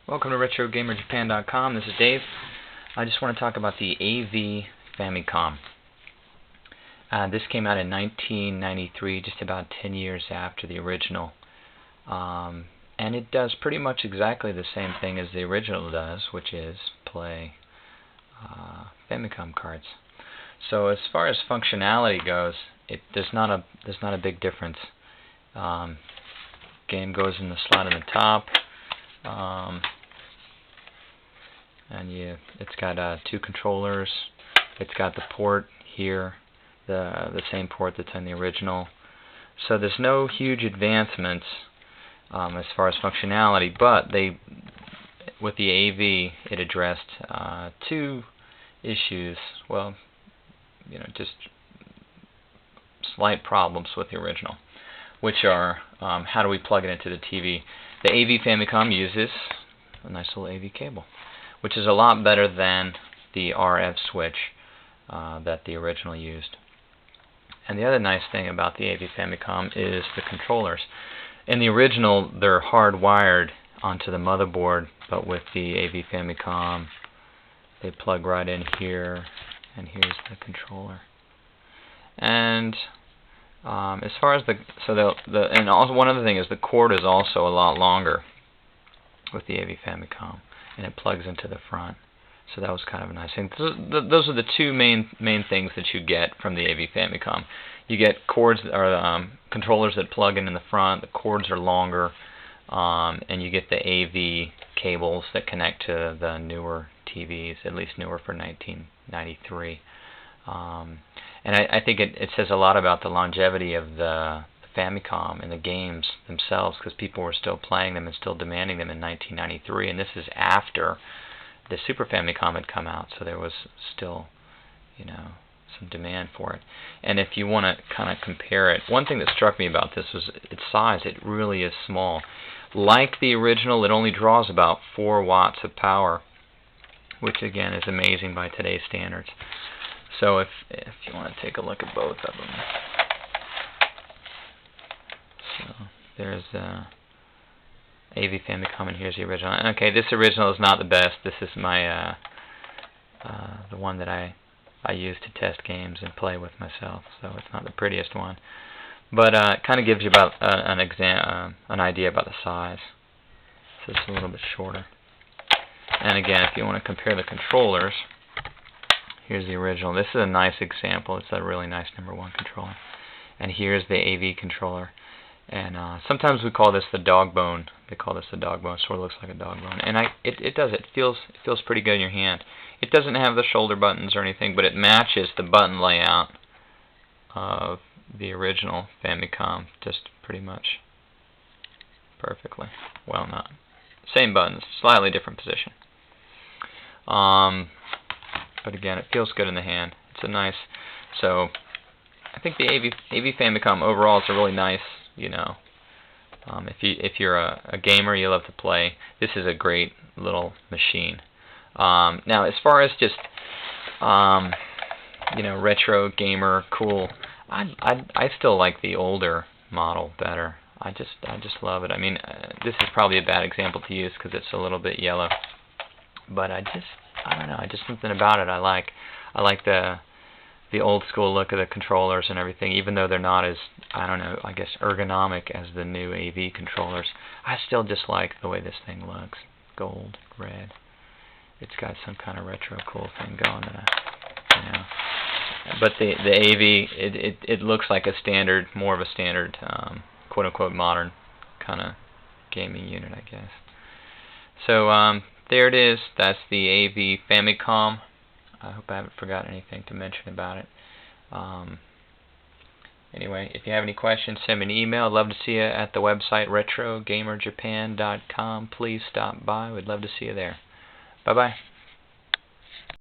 Welcome to RetroGamerJapan.com. This is Dave. I just want to talk about the AV Famicom. This came out in 1993, just about 10 years after the original. And it does pretty much exactly the same thing as the original does, which is play Famicom cards. So as far as functionality goes, there's not a big difference. Game goes in the slot in the top. And it's got two controllers. It's got the port here, the same port that's in the original. So there's no huge advancements as far as functionality, but with the AV, it addressed two issues. Well, just slight problems with the original, which are how do we plug it into the TV? The AV Famicom uses a nice little AV cable, which is a lot better than the RF switch that the original used. And the other nice thing about the AV Famicom is the controllers. In the original, they're hardwired onto the motherboard, but with the AV Famicom, they plug right in here, and here's the controller. And as far as and also one other thing is the cord is also a lot longer with the AV Famicom, and it plugs into the front. So that was kind of a nice thing. Those are the two main things that you get from the AV Famicom. You get cords or controllers that plug in the front. The cords are longer, and you get the AV cables that connect to the newer TVs, at least newer for 1993. And I think it says a lot about the longevity of the Famicom and the games themselves, because people were still playing them and still demanding them in 1993, and this is after the Super Famicom had come out, so there was still, some demand for it. And if you want to kind of compare it, one thing that struck me about this was its size. It really is small. Like the original, it only draws about 4 watts of power, which again is amazing by today's standards. So if you want to take a look at both of them. So there's AV Famicom, and here's the original. Okay, this original is not the best. This is my the one that I use to test games and play with myself. So it's not the prettiest one, but it kind of gives you about an idea about the size. So it's a little bit shorter. And again, if you want to compare the controllers, here's the original. This is a nice example. It's a really nice #1 controller. And here's the AV controller. And sometimes we call this the dog bone. They call this the dog bone. It sort of looks like a dog bone. And it does. It feels pretty good in your hand. It doesn't have the shoulder buttons or anything, but it matches the button layout of the original Famicom just pretty much perfectly. Well, not same buttons, slightly different position. But again, it feels good in the hand. It's a nice. So I think the AV Famicom overall is a really nice. If you're a gamer, you love to play, this is a great little machine. Now, as far as just retro gamer cool, I still like the older model better. I just love it. I mean, this is probably a bad example to use because it's a little bit yellow, but I don't know. Just something about it I like. I like the old school look of the controllers and everything, even though they're not as, I guess ergonomic as the new AV controllers. I still just like the way this thing looks. Gold, red. It's got some kind of retro cool thing going that But the AV, it looks like a standard, more of a standard, quote unquote modern kind of gaming unit, I guess. So there it is. That's the AV Famicom. I hope I haven't forgotten anything to mention about it. Anyway, if you have any questions, send me an email. I'd love to see you at the website RetroGamerJapan.com. Please stop by. We'd love to see you there. Bye-bye.